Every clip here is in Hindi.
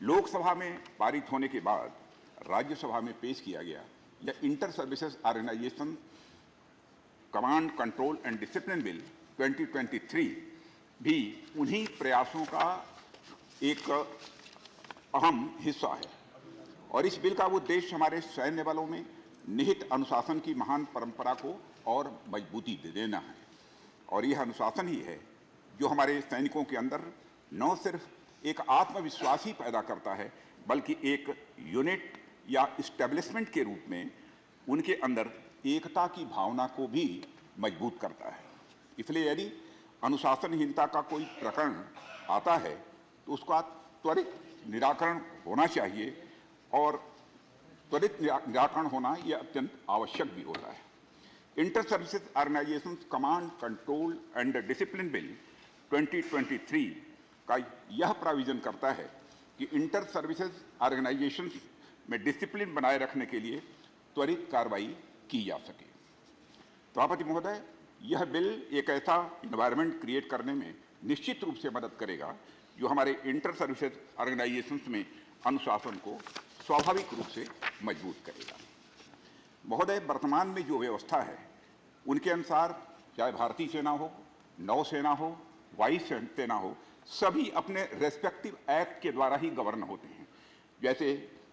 लोकसभा में पारित होने के बाद राज्यसभा में पेश किया गया यह inter services organisation command control and discipline bill 2023 भी उन्हीं प्रयासों का एक अहम हिस्सा है और इस बिल का उद्देश्य हमारे सैन्य बलों में निहित अनुशासन की महान परंपरा को और मजबूती दे देना है। और यह अनुशासन ही है जो हमारे सैनिकों के अंदर न सिर्फ एक आत्मविश्वास ही पैदा करता है बल्कि एक यूनिट या इस्टेब्लिशमेंट के रूप में उनके अंदर एकता की भावना को भी मजबूत करता है। इसलिए यदि अनुशासनहीनता का कोई प्रकरण आता है तो उसका त्वरित निराकरण होना चाहिए और त्वरित निराकरण होना यह अत्यंत आवश्यक भी होता है। Inter services organisation command control and discipline bill 2023 का यह प्रोविजन करता है कि इंटर सर्विसेज ऑर्गेनाइजेशन में डिसिप्लिन बनाए रखने के लिए त्वरित कार्रवाई की जा सके। सभापति महोदय, यह बिल एक ऐसा इन्वायरमेंट क्रिएट करने में निश्चित रूप से मदद करेगा जो हमारे इंटर सर्विसेज ऑर्गेनाइजेशन में अनुशासन को स्वाभाविक रूप से मजबूत करेगा। महोदय, वर्तमान में जो व्यवस्था है उनके अनुसार चाहे भारतीय सेना हो, नौसेना हो, वायु सेना हो, सभी अपने रेस्पेक्टिव एक्ट के द्वारा ही गवर्न होते हैं। जैसे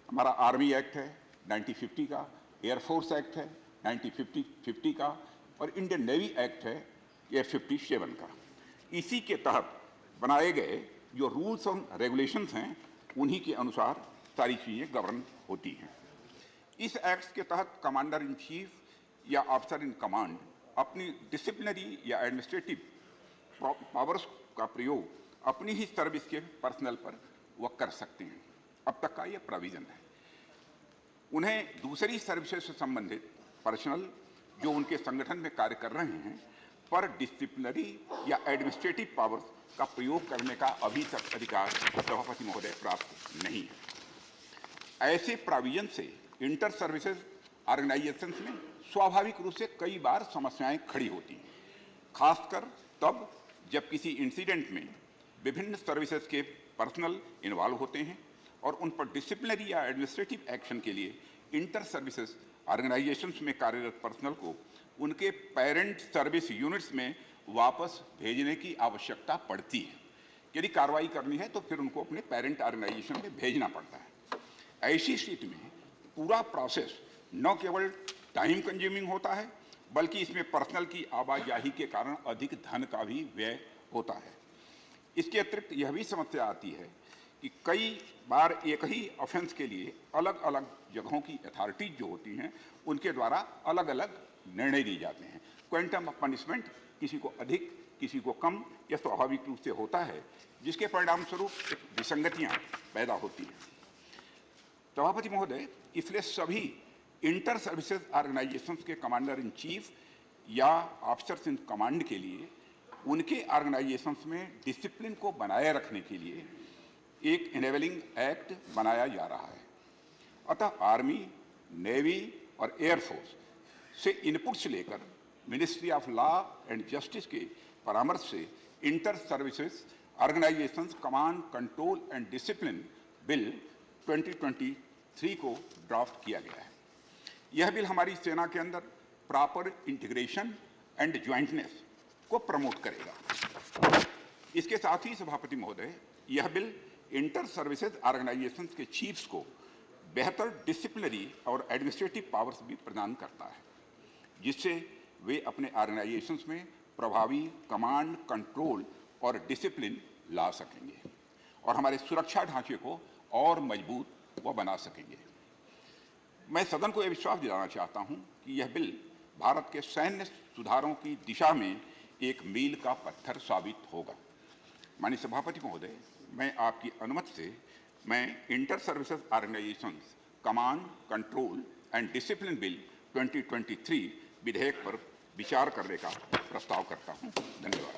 हमारा आर्मी एक्ट है 1950 का, एयरफोर्स एक्ट है 1950 का और इंडियन नेवी एक्ट है ये 57 का। इसी के तहत बनाए गए जो रूल्स और रेगुलेशंस हैं उन्हीं के अनुसार सारी चीज़ें गवर्न होती हैं। इस एक्ट के तहत कमांडर इन चीफ या ऑफिसर इन कमांड अपनी डिसिप्लिनरी या एडमिनिस्ट्रेटिव पावर्स का प्रयोग अपनी ही सर्विस के पर्सनल पर वह कर सकते हैं। अब तक का यह प्रोविजन है। उन्हें दूसरी सर्विसेज से संबंधित पर्सनल जो उनके संगठन में कार्य कर रहे हैं पर डिसिप्लिनरी या एडमिनिस्ट्रेटिव पावर्स का प्रयोग करने का अभी तक अधिकार सभापति महोदय प्राप्त नहीं है। ऐसे प्रोविजन से इंटर सर्विसेज ऑर्गेनाइजेशंस में स्वाभाविक रूप से कई बार समस्याएं खड़ी होती हैं, खासकर तब जब किसी इंसिडेंट में विभिन्न सर्विसेज के पर्सनल इन्वॉल्व होते हैं और उन पर डिसिप्लिनरी या एडमिनिस्ट्रेटिव एक्शन के लिए इंटर सर्विसेज ऑर्गेनाइजेशंस में कार्यरत पर्सनल को उनके पेरेंट सर्विस यूनिट्स में वापस भेजने की आवश्यकता पड़ती है। यदि कार्रवाई करनी है तो फिर उनको अपने पेरेंट ऑर्गेनाइजेशन में भेजना पड़ता है। ऐसी स्थिति में पूरा प्रोसेस न केवल टाइम कंज्यूमिंग होता है बल्कि इसमें पर्सनल की आवाजाही के कारण अधिक धन का भी व्यय होता है। इसके अतिरिक्त यह भी समस्या आती है कि कई बार एक ही ऑफेंस के लिए अलग अलग जगहों की अथॉरिटीज जो होती हैं उनके द्वारा अलग अलग निर्णय लिए जाते हैं। क्वांटम ऑफ पनिशमेंट किसी को अधिक किसी को कम यह स्वाभाविक रूप से होता है, जिसके परिणाम स्वरूप विसंगतियाँ पैदा होती हैं। सभापति महोदय, इसलिए सभी इंटर सर्विसेज ऑर्गेनाइजेशंस के कमांडर इन चीफ या ऑफिसर्स इन कमांड के लिए उनके ऑर्गेनाइजेशंस में डिसिप्लिन को बनाए रखने के लिए एक इनेबलिंग एक्ट बनाया जा रहा है। अतः आर्मी, नेवी और एयरफोर्स से इनपुट्स लेकर ministry of law and justice के परामर्श से inter services organisations command control and discipline bill 2023 को ड्राफ्ट किया गया है। यह बिल हमारी सेना के अंदर प्रॉपर इंटीग्रेशन एंड ज्वाइंटनेस को प्रमोट करेगा। इसके साथ ही सभापति महोदय, यह बिल इंटर सर्विसेज ऑर्गेनाइजेशंस के चीफ्स को बेहतर डिसिप्लिनरी और एडमिनिस्ट्रेटिव पावर्स भी प्रदान करता है, जिससे वे अपने ऑर्गेनाइजेशंस में प्रभावी कमांड, कंट्रोल और डिसिप्लिन ला सकेंगे और हमारे सुरक्षा ढांचे को और मजबूत व बना सकेंगे। मैं सदन को यह विश्वास दिलाना चाहता हूं कि यह बिल भारत के सैन्य सुधारों की दिशा में एक मील का पत्थर साबित होगा। माननीय सभापति महोदय, मैं आपकी अनुमति से मैं inter services organisations command, control and discipline bill 2023 विधेयक पर विचार करने का प्रस्ताव करता हूं। धन्यवाद।